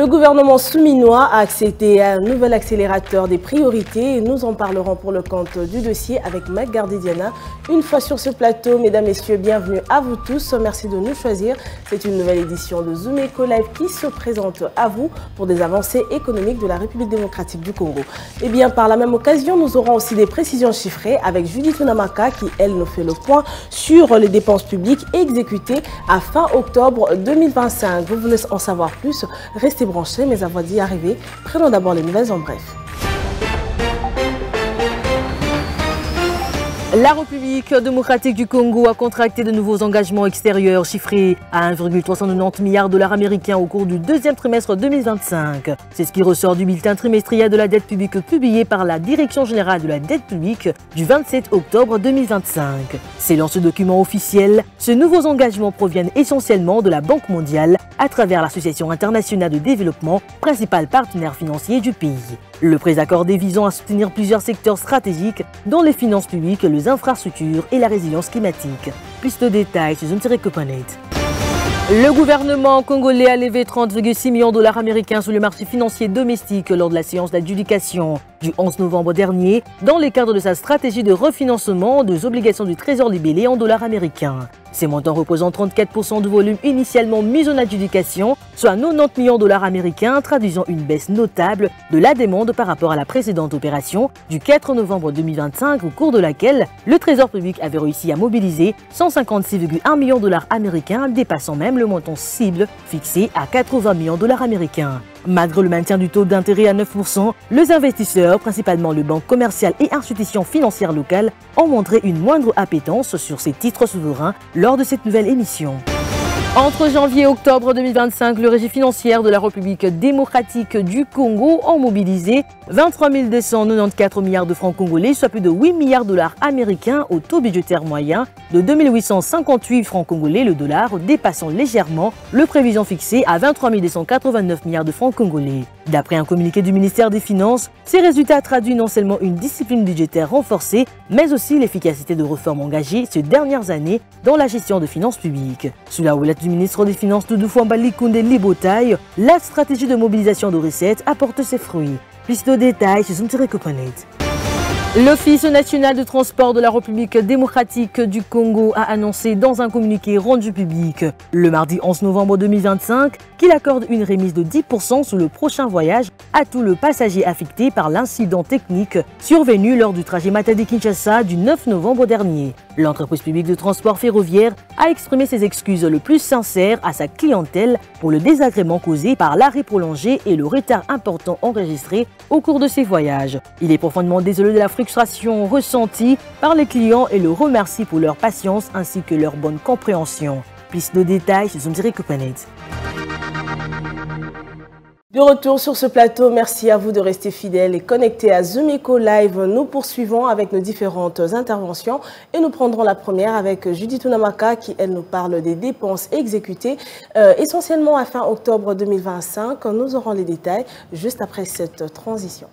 Le gouvernement souminois a accepté un nouvel accélérateur des priorités et nous en parlerons pour le compte du dossier avec Mac Gardidiana. Une fois sur ce plateau, mesdames, messieurs, bienvenue à vous tous. Merci de nous choisir. C'est une nouvelle édition de Zoom Eco Live qui se présente à vous pour des avancées économiques de la République démocratique du Congo. Et bien, par la même occasion, nous aurons aussi des précisions chiffrées avec Judith Unamaka qui, elle, nous fait le point sur les dépenses publiques exécutées à fin octobre 2025. Vous voulez en savoir plus? Restez branchés, mais avant d'y arriver, prenons d'abord les nouvelles en bref. La République démocratique du Congo a contracté de nouveaux engagements extérieurs chiffrés à 1,390 milliards de dollars américains au cours du deuxième trimestre 2025. C'est ce qui ressort du bulletin trimestriel de la dette publique publié par la Direction générale de la dette publique du 27 octobre 2025. Selon ce document officiel, ces nouveaux engagements proviennent essentiellement de la Banque mondiale à travers l'Association internationale de développement, principal partenaire financier du pays. Le prêt accordé visant à soutenir plusieurs secteurs stratégiques dont les finances publiques, les infrastructures et la résilience climatique. Plus de détails sur Zoom-Copanet. Le gouvernement congolais a levé 30,6 millions de dollars américains sur le marché financier domestique lors de la séance d'adjudication du 11 novembre dernier dans le cadre de sa stratégie de refinancement des obligations du Trésor libellé en dollars américains. Ces montants représentent 34% du volume initialement mis en adjudication, soit 90 millions de dollars américains, traduisant une baisse notable de la demande par rapport à la précédente opération du 4 novembre 2025, au cours de laquelle le Trésor public avait réussi à mobiliser 156,1 millions de dollars américains, dépassant même le montant cible fixé à 80 millions de dollars américains. Malgré le maintien du taux d'intérêt à 9%, les investisseurs, principalement les banques commerciales et institutions financières locales, ont montré une moindre appétence sur ces titres souverains lors de cette nouvelle émission. Entre janvier et octobre 2025, le régime financier de la République démocratique du Congo a mobilisé 23 294 milliards de francs congolais, soit plus de 8 milliards de dollars américains au taux budgétaire moyen de 2858 francs congolais le dollar, dépassant légèrement le prévision fixé à 23 289 milliards de francs congolais. D'après un communiqué du ministère des Finances, ces résultats traduisent non seulement une discipline budgétaire renforcée, mais aussi l'efficacité de réformes engagées ces dernières années dans la gestion de finances publiques. Sous la houlette du ministre des Finances Doudou Fouambali Koundé Libotaï, la stratégie de mobilisation de recettes apporte ses fruits. Plus de détails sur Zoom-Copanet. L'Office national de transport de la République démocratique du Congo a annoncé dans un communiqué rendu public le mardi 11 novembre 2025 qu'il accorde une remise de 10% sur le prochain voyage à tout le passager affecté par l'incident technique survenu lors du trajet Matadi-Kinshasa du 9 novembre dernier. L'entreprise publique de transport ferroviaire a exprimé ses excuses le plus sincères à sa clientèle pour le désagrément causé par l'arrêt prolongé et le retard important enregistré au cours de ces voyages. Il est profondément désolé de la frustration ressentie par les clients et le remercie pour leur patience ainsi que leur bonne compréhension. Plus de détails sur Zoom-Copanet. De retour sur ce plateau, merci à vous de rester fidèles et connectés à Zoom Eco Live. Nous poursuivons avec nos différentes interventions et nous prendrons la première avec Judith Unamaka qui, elle, nous parle des dépenses exécutées essentiellement à fin octobre 2025. Nous aurons les détails juste après cette transition.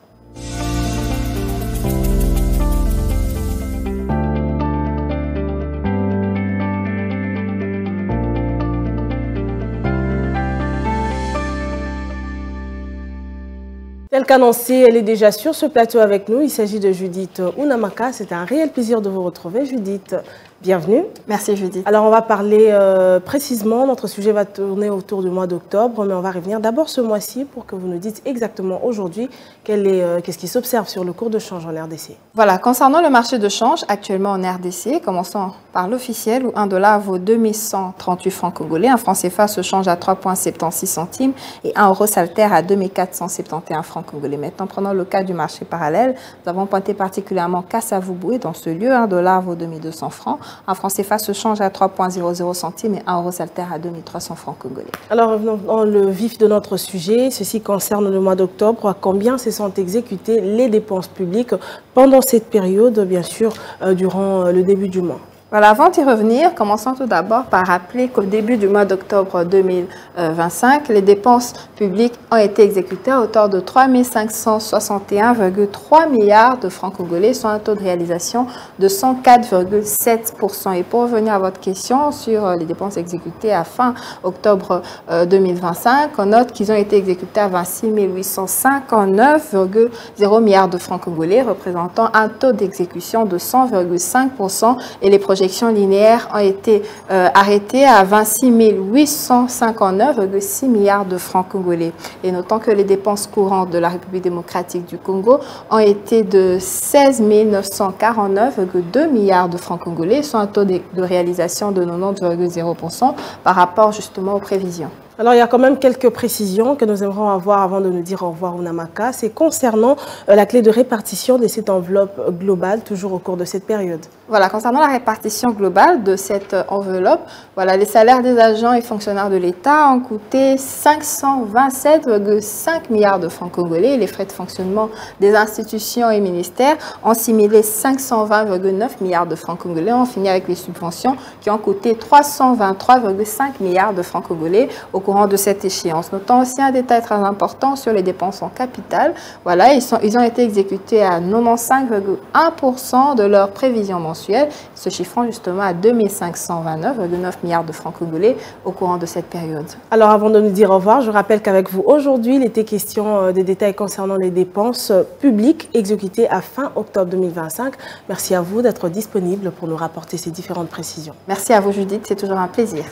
Tel qu'annoncé, elle est déjà sur ce plateau avec nous. Il s'agit de Judith Unamaka. C'est un réel plaisir de vous retrouver, Judith. Bienvenue. Merci Judith. Alors on va parler précisément, notre sujet va tourner autour du mois d'octobre, mais on va revenir d'abord ce mois-ci pour que vous nous dites exactement aujourd'hui qu'est-ce qui s'observe sur le cours de change en RDC. Voilà, concernant le marché de change actuellement en RDC, commençons par l'officiel où 1 dollar vaut 2138 francs congolais, un franc CFA se change à 3,76 centimes et 1 euro s'altère à 2471 francs congolais. Maintenant, prenons le cas du marché parallèle, nous avons pointé particulièrement Kassavoubou dans ce lieu, 1 dollar vaut 2200 francs. Un franc CFA se change à 3,00 centimes et 1 euro s'altère à 2300 francs congolais. Alors, revenons dans le vif de notre sujet. Ceci concerne le mois d'octobre. À combien se sont exécutées les dépenses publiques pendant cette période, bien sûr, durant le début du mois? Voilà, avant d'y revenir, commençons tout d'abord par rappeler qu'au début du mois d'octobre 2025, les dépenses publiques ont été exécutées à hauteur de 3 561,3 milliards de francs congolais, soit un taux de réalisation de 104,7%. Et pour revenir à votre question sur les dépenses exécutées à fin octobre 2025, on note qu'ils ont été exécutés à 26 859,0 milliards de francs congolais, représentant un taux d'exécution de 100,5%, et les projections linéaires ont été arrêtées à 26 859,6 milliards de francs congolais. Et notons que les dépenses courantes de la République démocratique du Congo ont été de 16 949,2 milliards de francs congolais, soit un taux de réalisation de 90,0% par rapport justement aux prévisions. Alors, il y a quand même quelques précisions que nous aimerons avoir avant de nous dire au revoir au Namaka. C'est concernant la clé de répartition de cette enveloppe globale, toujours au cours de cette période. Voilà, concernant la répartition globale de cette enveloppe, voilà, les salaires des agents et fonctionnaires de l'État ont coûté 527,5 milliards de francs congolais. Les frais de fonctionnement des institutions et ministères ont similé 520,9 milliards de francs congolais. On finit avec les subventions qui ont coûté 323,5 milliards de francs congolais au courant de cette échéance. Notons aussi un détail très important sur les dépenses en capital. Voilà, ils ont été exécutés à 95,1% de leur prévision mensuelle, se chiffrant justement à 2529,9 milliards de francs congolais au courant de cette période. Alors, avant de nous dire au revoir, je rappelle qu'avec vous, aujourd'hui, il était question des détails concernant les dépenses publiques exécutées à fin octobre 2025. Merci à vous d'être disponible pour nous rapporter ces différentes précisions. Merci à vous, Judith, c'est toujours un plaisir.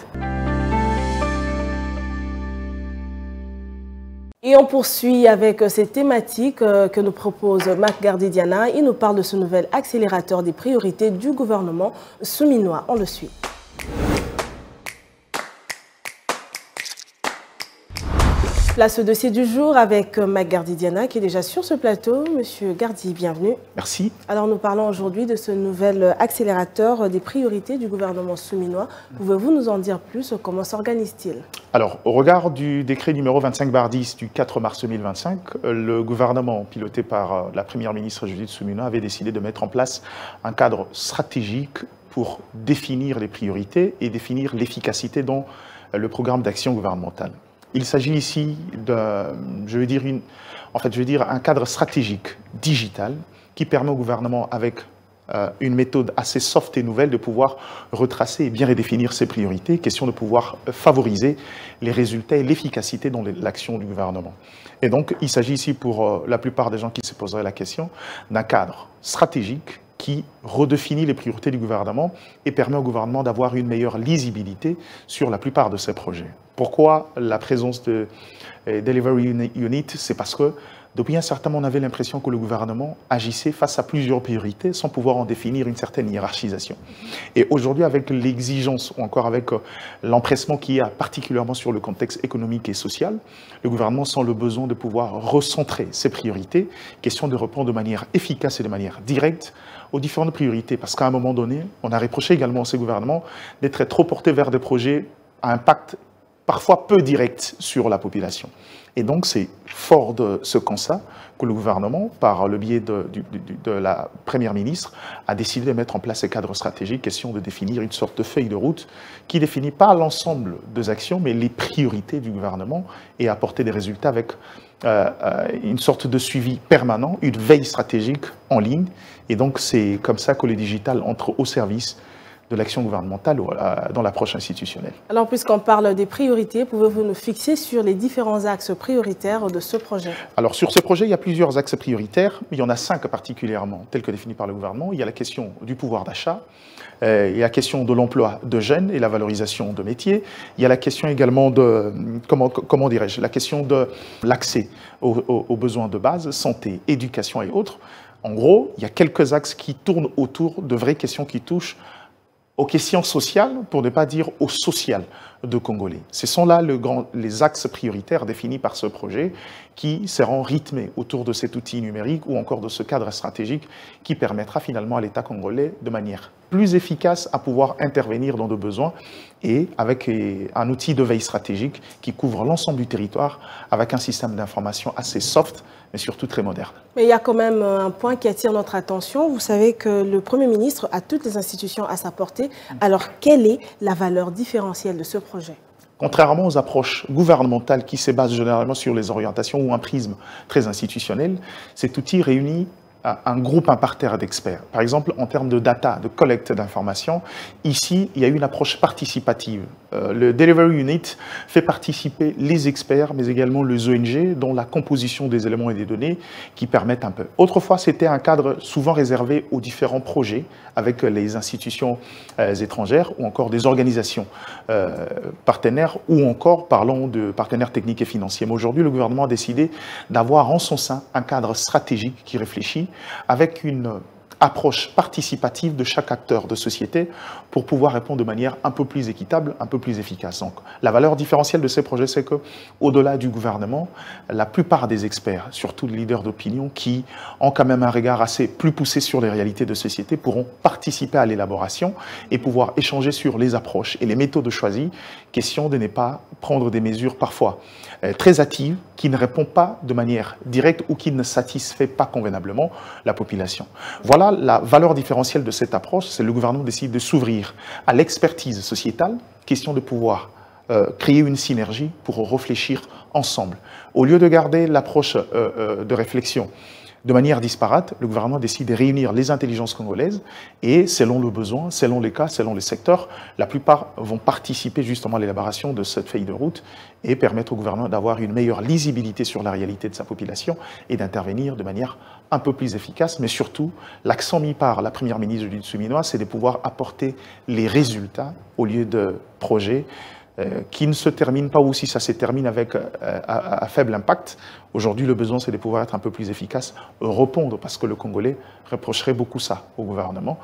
Et on poursuit avec ces thématiques que nous propose Mac Gardidiana. Il nous parle de ce nouvel accélérateur des priorités du gouvernement souminois. On le suit. Place au dossier du jour avec Mac Gardidiana qui est déjà sur ce plateau. Monsieur Gardi, bienvenue. Merci. Alors nous parlons aujourd'hui de ce nouvel accélérateur des priorités du gouvernement souminois. Pouvez-vous nous en dire plus? Comment s'organise-t-il? Alors, au regard du décret numéro 25/10 du 4 mars 2025, le gouvernement piloté par la première ministre Judith Suminwa avait décidé de mettre en place un cadre stratégique pour définir les priorités et définir l'efficacité dans le programme d'action gouvernementale. Il s'agit ici un cadre stratégique digital qui permet au gouvernement, avec une méthode assez soft et nouvelle, de pouvoir retracer et bien redéfinir ses priorités, question de pouvoir favoriser les résultats et l'efficacité dans l'action du gouvernement. Et donc, il s'agit ici, pour la plupart des gens qui se poseraient la question, d'un cadre stratégique qui redéfinit les priorités du gouvernement et permet au gouvernement d'avoir une meilleure lisibilité sur la plupart de ses projets. Pourquoi la présence de Delivery Unit? C'est parce que depuis un certain moment, on avait l'impression que le gouvernement agissait face à plusieurs priorités sans pouvoir en définir une certaine hiérarchisation. Et aujourd'hui, avec l'exigence ou encore avec l'empressement qu'il y a particulièrement sur le contexte économique et social, le gouvernement sent le besoin de pouvoir recentrer ses priorités, question de répondre de manière efficace et de manière directe aux différentes priorités. Parce qu'à un moment donné, on a reproché également à ces gouvernements d'être trop portés vers des projets à impact parfois peu direct sur la population. Et donc, c'est fort de ce constat que le gouvernement, par le biais de la première ministre, a décidé de mettre en place ces cadres stratégiques, question de définir une sorte de feuille de route qui définit pas l'ensemble des actions, mais les priorités du gouvernement et apporter des résultats avec une sorte de suivi permanent, une veille stratégique en ligne. Et donc, c'est comme ça que le digital entre au service de l'action gouvernementale dans l'approche institutionnelle. Alors, puisqu'on parle des priorités, pouvez-vous nous fixer sur les différents axes prioritaires de ce projet? Alors, sur ce projet, il y a plusieurs axes prioritaires. Il y en a 5 particulièrement, tels que définis par le gouvernement. Il y a la question du pouvoir d'achat, il y a la question de l'emploi de jeunes et la valorisation de métiers. Il y a la question également de, comment dirais-je, la question de l'accès aux besoins de base, santé, éducation et autres. En gros, il y a quelques axes qui tournent autour de vraies questions qui touchent aux questions sociales, pour ne pas dire au social. de Congolais. Ce sont là les axes prioritaires définis par ce projet qui seront rythmés autour de cet outil numérique ou encore de ce cadre stratégique qui permettra finalement à l'État congolais de manière plus efficace à pouvoir intervenir dans nos besoins et avec un outil de veille stratégique qui couvre l'ensemble du territoire avec un système d'information assez soft mais surtout très moderne. Mais il y a quand même un point qui attire notre attention. Vous savez que le Premier ministre a toutes les institutions à sa portée. Alors, quelle est la valeur différentielle de ce projet ? Contrairement aux approches gouvernementales qui se basent généralement sur les orientations ou un prisme très institutionnel, cet outil réunit un groupe imparterre d'experts. Par exemple, en termes de data, de collecte d'informations, ici, il y a une approche participative. Le Delivery Unit fait participer les experts, mais également les ONG, dans la composition des éléments et des données qui permettent un peu. Autrefois, c'était un cadre souvent réservé aux différents projets avec les institutions étrangères ou encore des organisations partenaires ou encore, parlons de partenaires techniques et financiers. Mais aujourd'hui, le gouvernement a décidé d'avoir en son sein un cadre stratégique qui réfléchit avec une approche participative de chaque acteur de société pour pouvoir répondre de manière un peu plus équitable, un peu plus efficace. Donc, la valeur différentielle de ces projets, c'est qu'au-delà du gouvernement, la plupart des experts, surtout les leaders d'opinion, qui ont quand même un regard assez plus poussé sur les réalités de société, pourront participer à l'élaboration et pouvoir échanger sur les approches et les méthodes choisies, question de ne pas prendre des mesures parfois très hâtives, qui ne répondent pas de manière directe ou qui ne satisfait pas convenablement la population. Voilà la valeur différentielle de cette approche, c'est que le gouvernement décide de s'ouvrir à l'expertise sociétale, question de pouvoir créer une synergie pour réfléchir ensemble. Au lieu de garder l'approche de réflexion de manière disparate, le gouvernement décide de réunir les intelligences congolaises et selon le besoin, selon les cas, selon les secteurs, la plupart vont participer justement à l'élaboration de cette feuille de route et permettre au gouvernement d'avoir une meilleure lisibilité sur la réalité de sa population et d'intervenir de manière un peu plus efficace, mais surtout, l'accent mis par la première ministre Judith Suminwa, c'est de pouvoir apporter les résultats au lieu de projets qui ne se termine pas ou si ça se termine avec à faible impact. Aujourd'hui, le besoin, c'est de pouvoir être un peu plus efficace, répondre, parce que le Congolais reprocherait beaucoup ça au gouvernement.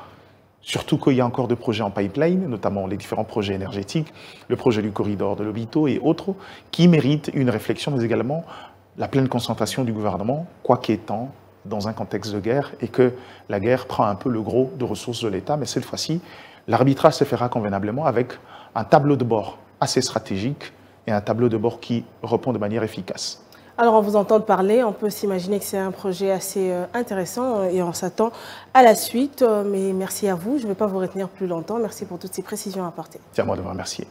Surtout qu'il y a encore des projets en pipeline, notamment les différents projets énergétiques, le projet du corridor de l'Obito et autres, qui méritent une réflexion, mais également la pleine concentration du gouvernement, quoi qu'étant dans un contexte de guerre, et que la guerre prend un peu le gros de ressources de l'État, mais cette fois-ci, l'arbitrage se fera convenablement avec un tableau de bord assez stratégique et un tableau de bord qui répond de manière efficace. Alors, on vous entend parler, on peut s'imaginer que c'est un projet assez intéressant et on s'attend à la suite. Mais merci à vous, je ne vais pas vous retenir plus longtemps. Merci pour toutes ces précisions apportées. C'est à moi de vous remercier.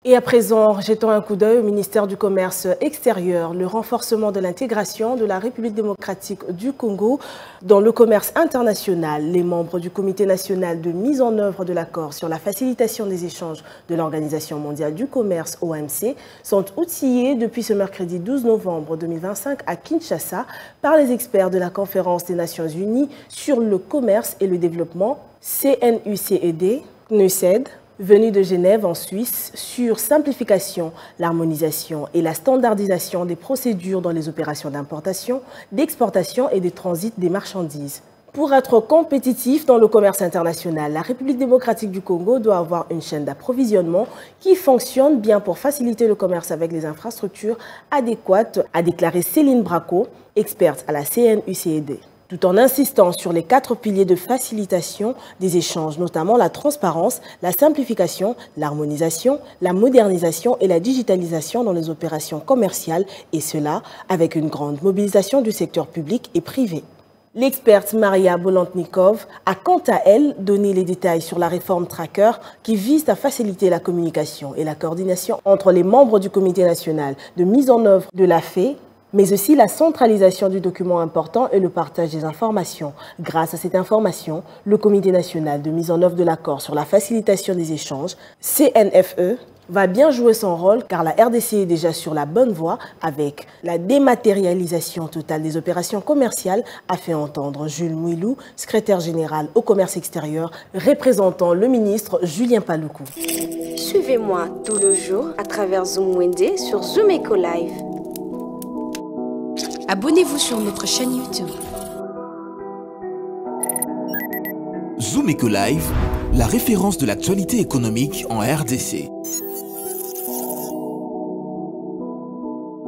Et à présent, jetons un coup d'œil au ministère du Commerce extérieur, le renforcement de l'intégration de la République démocratique du Congo dans le commerce international. Les membres du Comité national de mise en œuvre de l'accord sur la facilitation des échanges de l'Organisation mondiale du commerce, OMC, sont outillés depuis ce mercredi 12 novembre 2025 à Kinshasa par les experts de la Conférence des Nations Unies sur le commerce et le développement, CNUCED, NUCED, venu de Genève en Suisse, sur simplification, l'harmonisation et la standardisation des procédures dans les opérations d'importation, d'exportation et de transit des marchandises. Pour être compétitif dans le commerce international, la République démocratique du Congo doit avoir une chaîne d'approvisionnement qui fonctionne bien pour faciliter le commerce avec les infrastructures adéquates, a déclaré Céline Braco, experte à la CNUCED. Tout en insistant sur les 4 piliers de facilitation des échanges, notamment la transparence, la simplification, l'harmonisation, la modernisation et la digitalisation dans les opérations commerciales, et cela avec une grande mobilisation du secteur public et privé. L'experte Maria Bolantnikov a quant à elle donné les détails sur la réforme Tracker qui vise à faciliter la communication et la coordination entre les membres du Comité national de mise en œuvre de la FE, mais aussi la centralisation du document important et le partage des informations. Grâce à cette information, le Comité national de mise en œuvre de l'accord sur la facilitation des échanges, CNFE, va bien jouer son rôle car la RDC est déjà sur la bonne voie avec la dématérialisation totale des opérations commerciales, a fait entendre Jules Mouilou, secrétaire général au commerce extérieur, représentant le ministre Julien Paluku. Suivez-moi tout le jour à travers Zoom Wende sur Zoom Eco Live. Abonnez-vous sur notre chaîne YouTube. Zoom Eco Live, la référence de l'actualité économique en RDC.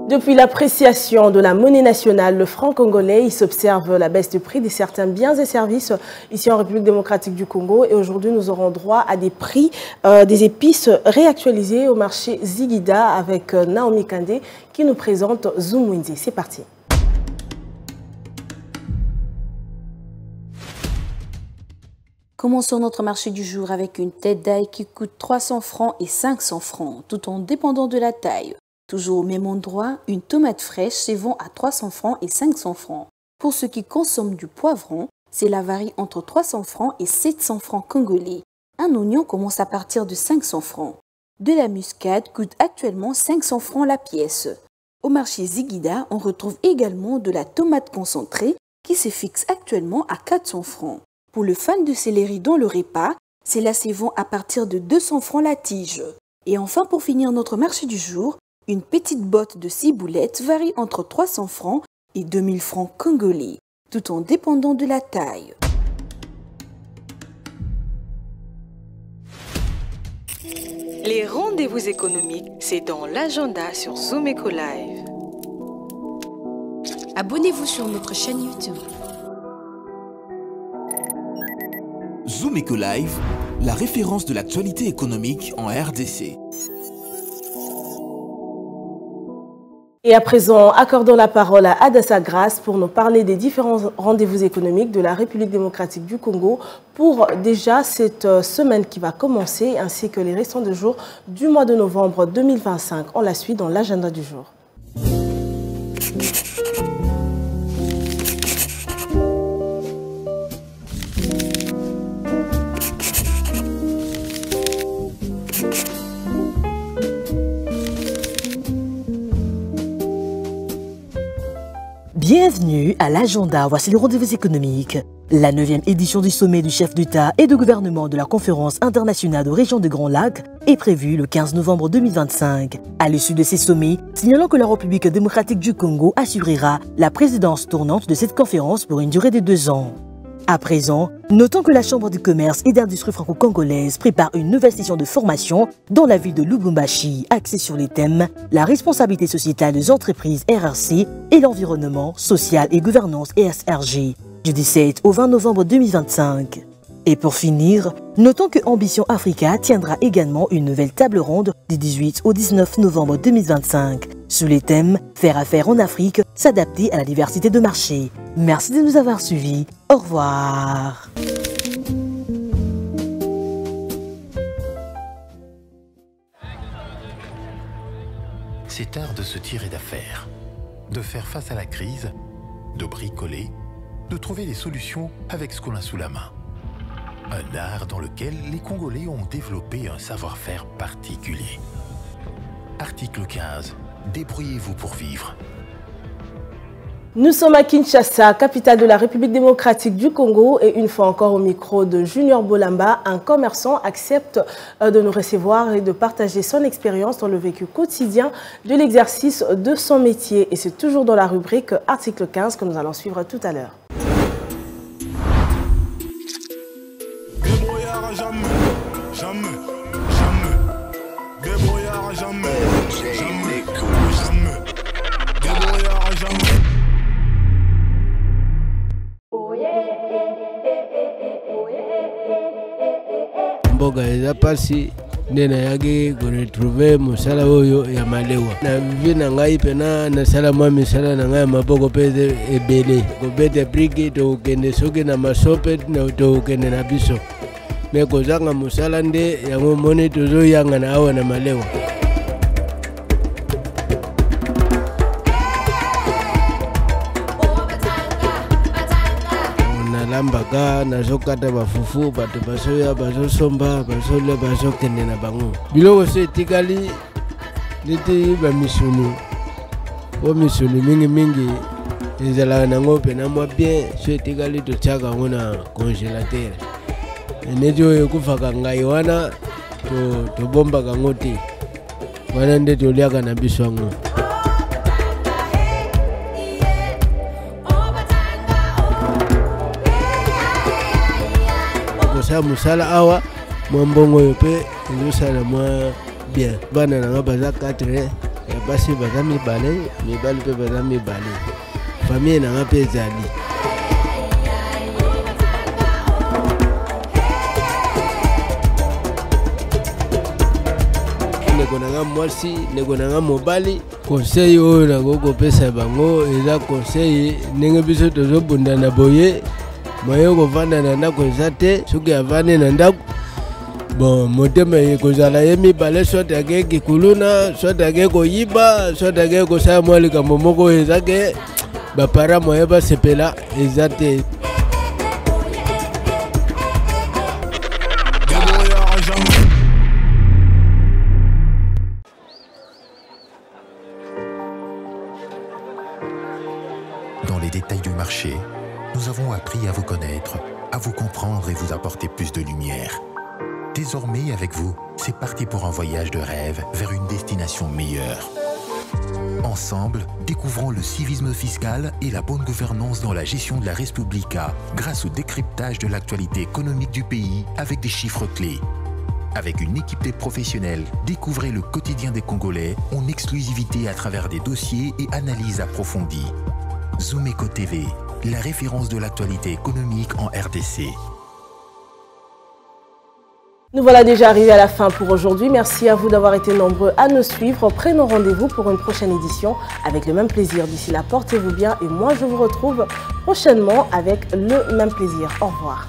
Depuis l'appréciation de la monnaie nationale, le franc congolais, il s'observe la baisse de prix de certains biens et services ici en République démocratique du Congo. Et aujourd'hui, nous aurons droit à des prix des épices réactualisés au marché Zigida avec Naomi Kandé qui nous présente Zoom Wendy. C'est parti. Commençons notre marché du jour avec une tête d'ail qui coûte 300 francs et 500 francs, tout en dépendant de la taille. Toujours au même endroit, une tomate fraîche se vend à 300 francs et 500 francs. Pour ceux qui consomment du poivron, cela varie entre 300 francs et 700 francs congolais. Un oignon commence à partir de 500 francs. De la muscade coûte actuellement 500 francs la pièce. Au marché Zigida, on retrouve également de la tomate concentrée qui se fixe actuellement à 400 francs. Pour le fan de céleri dans le repas, cela se vend à partir de 200 francs la tige. Et enfin, pour finir notre marché du jour, une petite botte de ciboulette varie entre 300 francs et 2000 francs congolais, tout en dépendant de la taille. Les rendez-vous économiques, c'est dans l'agenda sur Zoom Eco Live. Abonnez-vous sur notre chaîne YouTube. Zoom Eco Live, la référence de l'actualité économique en RDC. Et à présent, accordons la parole à Adassa Grace pour nous parler des différents rendez-vous économiques de la République démocratique du Congo pour déjà cette semaine qui va commencer ainsi que les restants de jours du mois de novembre 2025. On la suit dans l'agenda du jour. Bienvenue à l'agenda, voici le rendez-vous économique. La 9e édition du sommet du chef d'État et de gouvernement de la conférence internationale de région des Grands Lacs est prévue le 15 novembre 2025. À l'issue de ces sommets, signalant que la République démocratique du Congo assurera la présidence tournante de cette conférence pour une durée de 2 ans. À présent, notons que la Chambre de commerce et d'industrie franco-congolaise prépare une nouvelle session de formation dans la ville de Lubumbashi, axée sur les thèmes la responsabilité sociétale des entreprises RRC et l'environnement social et gouvernance ESRG, du 17 au 20 novembre 2025. Et pour finir, notons que Ambition Africa tiendra également une nouvelle table ronde du 18 au 19 novembre 2025 sous les thèmes « Faire affaire en Afrique, s'adapter à la diversité de marché ». Merci de nous avoir suivis. Au revoir. C'est art de se tirer d'affaire, de faire face à la crise, de bricoler, de trouver des solutions avec ce qu'on a sous la main. Un art dans lequel les Congolais ont développé un savoir-faire particulier. Article 15. Débrouillez-vous pour vivre. Nous sommes à Kinshasa, capitale de la République démocratique du Congo, et une fois encore au micro de Junior Bolamba, un commerçant accepte de nous recevoir et de partager son expérience dans le vécu quotidien de l'exercice de son métier. Et c'est toujours dans la rubrique article 15 que nous allons suivre tout à l'heure. mboga eza pasi nde nayaki koretrouve mosala oyo ya malewa na vie na ngai mpena nasala mwa misala na ngai ya maboko mpe ebele kobeta briki tokokende soki na masope tokokende na biso me kozanga mosala nde yango moni tozoyanga na awa na malewa. Lambaka nazokata bafufu bato basoya bazosomba basolia bazokende na bango biloko so etikali neti bamisuni o misuni mingi ezalaka nango mpena mwa bien so etikali totiaka yango na congélateur neti oyo ekufaka ngai wana tobombaka yango te wana nde toliaka na biso yango. Musala awa moi mbongo yo pe ezosala mwa bien. Bana nanga baza 4 basi baza mibale mpe baza mibale. Famille nanga mpe ezali. Ndeko nanga mwasi, ndeko nanga mobali. Conseil oyo nakokopesa bango eza conseil ndenge biso tozobunda na boye. Moye kovanda na ndako eza te, soki avandi na ndako bon motema ekozala ye mibale, soit ake kikuluna, soit ake koyiba, soit ake kosala mwa likambo moko eza ke bapara moye basepela eza te. Dans les détails du marché, nous avons appris à vous connaître, à vous comprendre et vous apporter plus de lumière. Désormais, avec vous, c'est parti pour un voyage de rêve vers une destination meilleure. Ensemble, découvrons le civisme fiscal et la bonne gouvernance dans la gestion de la Res Publica grâce au décryptage de l'actualité économique du pays avec des chiffres clés. Avec une équipe de professionnels, découvrez le quotidien des Congolais en exclusivité à travers des dossiers et analyses approfondies. Zoomeco TV, la référence de l'actualité économique en RDC. Nous voilà déjà arrivés à la fin pour aujourd'hui. Merci à vous d'avoir été nombreux à nous suivre. Prenons rendez-vous pour une prochaine édition avec le même plaisir. D'ici là, portez-vous bien et moi je vous retrouve prochainement avec le même plaisir. Au revoir.